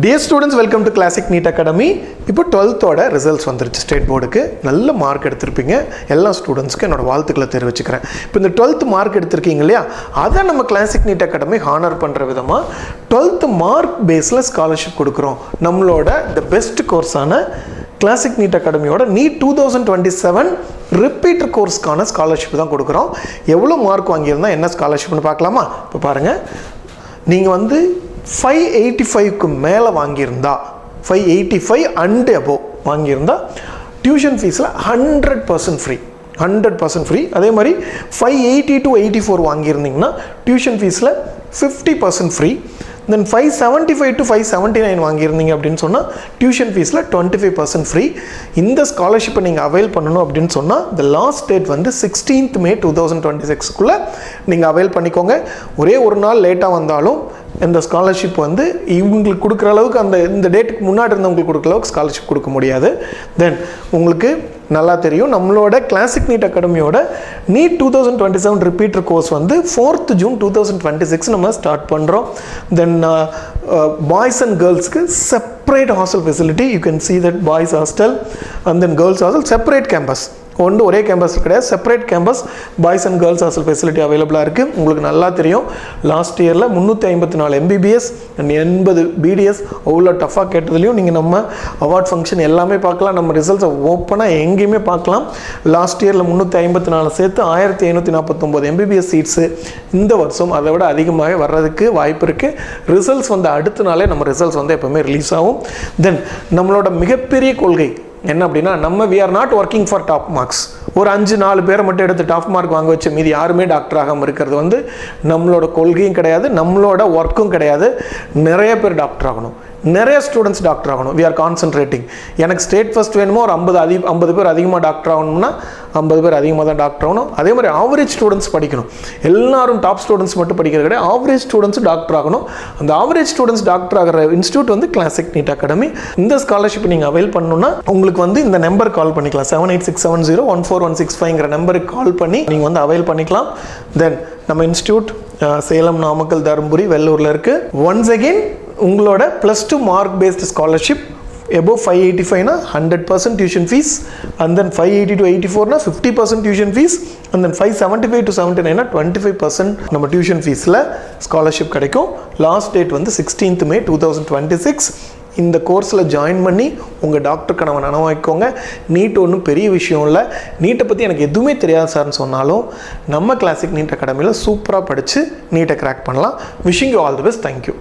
Dear students, welcome to Classic NEET Academy. இப்போ 12th ஓட results வந்துருச்சு ஸ்டேட் போர்டுக்கு. நல்ல மார்க் எடுத்திருப்பீங்க. எல்லா ஸ்டூடெண்ட்ஸ்க்கு என்னோட வாழ்த்துக்களை தெரிவிச்சுக்கிறேன். இப்போ இந்த 12th மார்க் எடுத்திருக்கீங்க இல்லையா, அதை நம்ம கிளாசிக் நீட் அகாடமி ஹானர் பண்ணுற விதமாக 12th மார்க் பேஸில் ஸ்காலர்ஷிப் கொடுக்குறோம். நம்மளோட த பெஸ்ட் கோர்ஸான கிளாசிக் நீட் அகாடமியோட நீட் 2027 ரிப்பீட்டர் கோர்ஸ்க்கான ஸ்காலர்ஷிப் தான் கொடுக்குறோம். எவ்வளோ மார்க் வாங்கியிருந்தால் என்ன ஸ்காலர்ஷிப்னு பார்க்கலாமா? இப்போ பாருங்கள், நீங்கள் வந்து 585க்கு மேலே வாங்கியிருந்தா, 585 அண்ட் அபோவ் வாங்கியிருந்தா டியூஷன் ஃபீஸில் 100% ஃப்ரீ, 100% ஃப்ரீ. அதே மாதிரி 580 to 84 வாங்கியிருந்தீங்கன்னா டியூஷன் ஃபீஸில் 50% ஃப்ரீ. தென் 575 to 579 வாங்கியிருந்தீங்க அப்படின்னு சொன்னால் டியூஷன் ஃபீஸில் 25% ஃப்ரீ. இந்த ஸ்காலர்ஷிப்பை நீங்கள் அவைல் பண்ணணும் அப்படின்னு சொன்னால் த லாஸ்ட் டேட் வந்து 16th May 2026க்குள்ளே நீங்கள் அவைல் பண்ணிக்கோங்க. ஒரே ஒரு நாள் லேட்டாக வந்தாலும் இந்த ஸ்காலர்ஷிப் வந்து இவங்களுக்கு கொடுக்குற அளவுக்கு இந்த டேட்டுக்கு முன்னாடி இருந்தவங்களுக்கு கொடுக்குற அளவுக்கு ஸ்காலர்ஷிப் கொடுக்க முடியாது. தென் உங்களுக்கு நல்லா தெரியும், நம்மளோட கிளாசிக் நீட் அகாடமியோட நீட் 2027 ரிப்பீட்டர் கோர்ஸ் வந்து 4th June 2026 நம்ம ஸ்டார்ட் பண்ணுறோம். தென் பாய்ஸ் அண்ட் கேர்ள்ஸ்க்கு separate hostel facility. You can see that boys hostel and then girls hostel separate campus, ஒரே கேம்பஸ் கிடையாது, separate campus boys and girls hostel facility அவைலபிளாக இருக்குது. உங்களுக்கு நல்லா தெரியும், லாஸ்ட் இயரில் 354 MBBS அண்ட் 80 BDS அவ்வளோ டஃபாக கேட்டதுலையும் நீங்கள் நம்ம அவார்ட் ஃபங்க்ஷன் எல்லாமே பார்க்கலாம். நம்ம ரிசல்ட்ஸை ஓப்பனாக எங்கேயுமே பார்க்கலாம். லாஸ்ட் இயரில் 354 சேர்த்து 1549 MBBS சீட்ஸு இந்த வருஷம் அதை விட அதிகமாக வர்றதுக்கு வாய்ப்பு இருக்குது. ரிசல்ட்ஸ் வந்து அடுத்த நாளே நம்ம ரிசல்ட்ஸ் வந்து எப்போவுமே ரிலீஸ் ஆகும். தென் நம்மளோட மிகப்பெரிய கொள்கை என்ன அப்படின்னா, நம்ம we are not working for top marks. ஒரு 5-4 பேரை மட்டும் எடுத்து டாப் மார்க் வாங்க வச்சு மீதி யாருமே டாக்டர் ஆகாமல் இருக்கிறது வந்து நம்மளோட கொள்கையும் கிடையாது, நம்மளோட ஒர்க்கும் கிடையாது. நிறைய பேர் டாக்டர் ஆகணும், நிறைய ஸ்டூடெண்ட்ஸ் டாக்டர் ஆகணும். We are concentrating. எனக்கு ஸ்டேட் ஃபஸ்ட் வேணுமோ ஒரு 50 பேர் அதிகமாக டாக்டர் ஆகணும்னா 50 பேர் அதிகமாக தான் டாக்டர் ஆகணும். அதே மாதிரி ஆவரேஜ் ஸ்டூடெண்ட்ஸ் படிக்கணும். எல்லாரும் டாப் ஸ்டூடெண்ட்ஸ் மட்டும் படிக்கிறது கிடையாது, ஆவரேஜ் ஸ்டூடெண்ட்ஸ் டாக்டர் ஆகணும். அந்த ஆவரேஜ் ஸ்டூடெண்ட்ஸ் டாக்டர் ஆகிற இன்ஸ்டியூட் வந்து கிளாசிக் நீட் அகாடமி. இந்த ஸ்காலர்ஷிப் நீங்கள் அவைல் பண்ணணும்னா உங்களுக்கு வந்து இந்த நம்பர் கால் பண்ணிக்கலாம், 7867014165ங்கிற நம்பருக்கு கால் பண்ணி நீங்கள் வந்து அவைல் பண்ணிக்கலாம். தென் நம்ம இன்ஸ்டியூட் சேலம், நாமக்கல், தருமபுரி, வெள்ளூரில் இருக்குது. ஒன்ஸ் அகெயின் உங்களோட +2 mark based scholarship above 585 100% tuition fees, and then 580 to 84 50% tuition fees, and then 575 to 79 25% நம்ம tuition feesல ஸ்காலர்ஷிப் கிடைக்கும். லாஸ்ட் டேட் வந்து 16th May 2026. இந்த கோர்ஸில் ஜாயின் பண்ணி உங்கள் டாக்டர் கனவை நனவாக்கிக்கோங்க. நீட் ஒன்றும் பெரிய விஷயம் இல்லை. நீட்டை பற்றி எனக்கு எதுவுமே தெரியாது சார்னு சொன்னாலும் நம்ம கிளாசிக் நீட் அகாடமியில் சூப்பராக படித்து நீட்டை கிராக் பண்ணலாம். Wishing you all the best. Thank you.